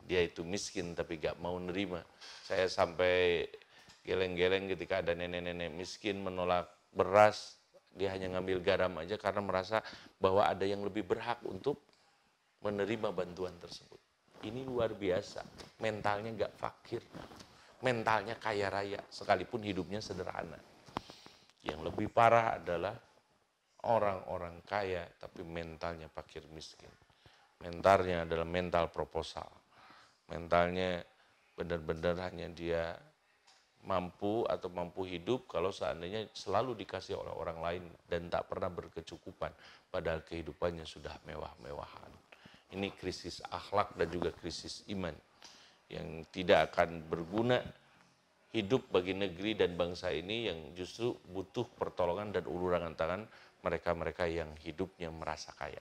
Dia itu miskin tapi gak mau nerima. Saya sampai geleng-geleng ketika ada nenek-nenek miskin menolak beras. Dia hanya ngambil garam aja karena merasa bahwa ada yang lebih berhak untuk menerima bantuan tersebut. Ini luar biasa. Mentalnya gak fakir. Mentalnya kaya raya. Sekalipun hidupnya sederhana. Yang lebih parah adalah orang-orang kaya tapi mentalnya fakir miskin. Mentalnya adalah mental proposal. Mentalnya benar-benar hanya dia mampu atau mampu hidup kalau seandainya selalu dikasih oleh orang lain dan tak pernah berkecukupan, padahal kehidupannya sudah mewah-mewahan. Ini krisis akhlak dan juga krisis iman yang tidak akan berguna hidup bagi negeri dan bangsa ini, yang justru butuh pertolongan dan uluran tangan mereka-mereka yang hidupnya merasa kaya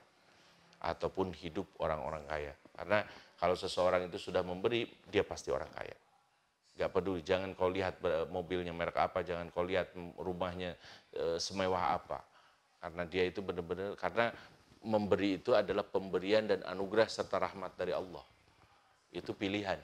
ataupun hidup orang-orang kaya. Karena kalau seseorang itu sudah memberi, dia pasti orang kaya. Gak peduli, jangan kau lihat mobilnya merek apa, jangan kau lihat rumahnya semewah apa. Karena dia itu benar-benar, karena memberi itu adalah pemberian dan anugerah serta rahmat dari Allah. Itu pilihan,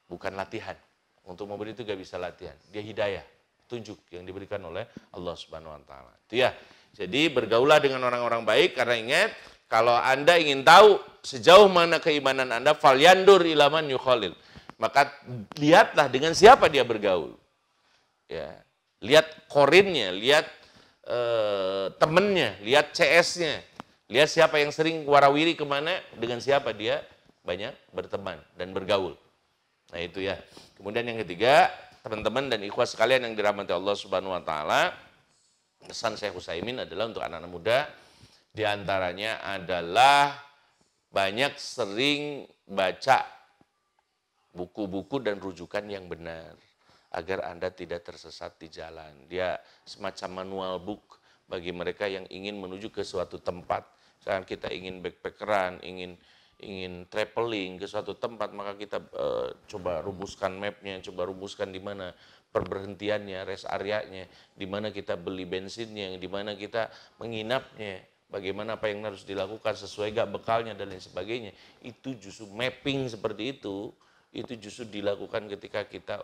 bukan latihan. Untuk memberi itu gak bisa latihan, dia hidayah, tunjuk yang diberikan oleh Allah Subhanahu Wa Taala. Itu ya. Jadi bergaulah dengan orang-orang baik, karena ingat, kalau Anda ingin tahu sejauh mana keimanan Anda, falyandur ilaman yukhalil. Maka lihatlah dengan siapa dia bergaul. Ya, lihat korinnya, lihat temennya, lihat CS-nya. Lihat siapa yang sering warawiri kemana, dengan siapa dia banyak berteman dan bergaul. Nah itu ya. Kemudian yang ketiga, teman-teman dan ikhwah sekalian yang dirahmati Allah Subhanahu Wa Taala, pesan Syekh Utsaimin adalah untuk anak-anak muda, di antaranya adalah banyak sering baca buku-buku dan rujukan yang benar agar Anda tidak tersesat di jalan. Dia semacam manual book bagi mereka yang ingin menuju ke suatu tempat. Misalkan kita ingin backpackeran, ingin traveling ke suatu tempat, maka kita coba rumuskan mapnya, coba rumuskan di mana perberhentiannya, rest areanya, di mana kita beli bensinnya, di mana kita menginapnya, bagaimana apa yang harus dilakukan sesuai gak bekalnya dan lain sebagainya. Itu justru mapping seperti itu justru dilakukan ketika kita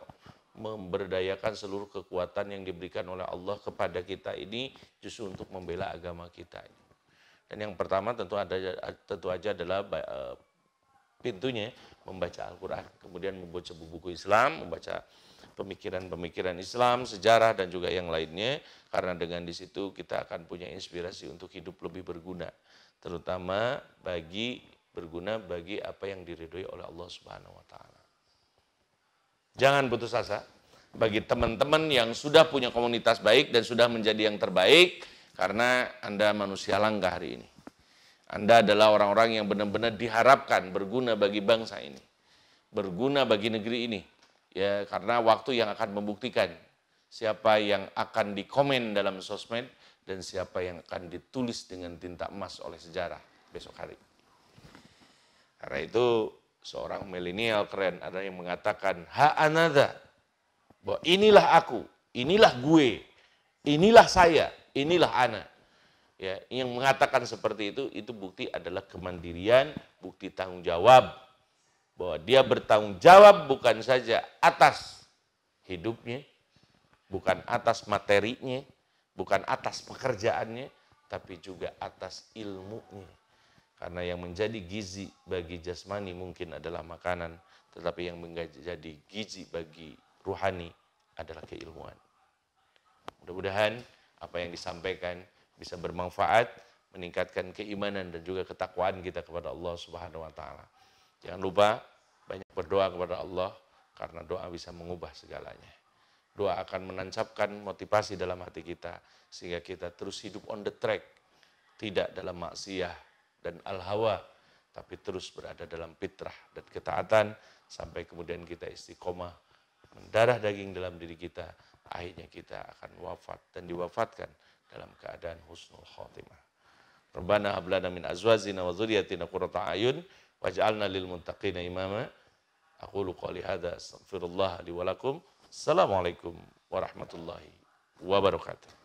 memberdayakan seluruh kekuatan yang diberikan oleh Allah kepada kita ini justru untuk membela agama kita. Dan yang pertama tentu aja adalah pintunya membaca Al-Quran, kemudian membaca buku-buku Islam, membaca pemikiran-pemikiran Islam, sejarah dan juga yang lainnya, karena dengan di situ kita akan punya inspirasi untuk hidup lebih berguna, terutama berguna bagi apa yang diridhoi oleh Allah Subhanahu Wa Taala. Jangan putus asa bagi teman-teman yang sudah punya komunitas baik dan sudah menjadi yang terbaik, karena Anda manusia langka hari ini. Anda adalah orang-orang yang benar-benar diharapkan berguna bagi bangsa ini, berguna bagi negeri ini. Ya, karena waktu yang akan membuktikan siapa yang akan dikomen dalam sosmed dan siapa yang akan ditulis dengan tinta emas oleh sejarah besok hari. Karena itu seorang milenial keren, ada yang mengatakan, ha anada, bahwa inilah aku, inilah gue, inilah saya, inilah ana. Ya, yang mengatakan seperti itu bukti adalah kemandirian, bukti tanggung jawab. Bahwa dia bertanggung jawab bukan saja atas hidupnya, bukan atas materinya, bukan atas pekerjaannya, tapi juga atas ilmunya. Karena yang menjadi gizi bagi jasmani mungkin adalah makanan, tetapi yang menjadi gizi bagi ruhani adalah keilmuan. Mudah-mudahan apa yang disampaikan bisa bermanfaat, meningkatkan keimanan dan juga ketakwaan kita kepada Allah Subhanahu wa taala. Jangan lupa banyak berdoa kepada Allah karena doa bisa mengubah segalanya. Doa akan menancapkan motivasi dalam hati kita sehingga kita terus hidup on the track, tidak dalam maksiyah dan al-hawa, tapi terus berada dalam fitrah dan ketaatan sampai kemudian kita istiqomah, mendarah daging dalam diri kita, akhirnya kita akan wafat dan diwafatkan dalam keadaan husnul khotimah. Rabbana hab lana min azwajina wa dzurriyyatina qurrata a'yun waj'alna lil muttaqina imama. Aqulu qouli hadza astaghfirullah li wa lakum. Assalamualaikum warahmatullahi wabarakatuh.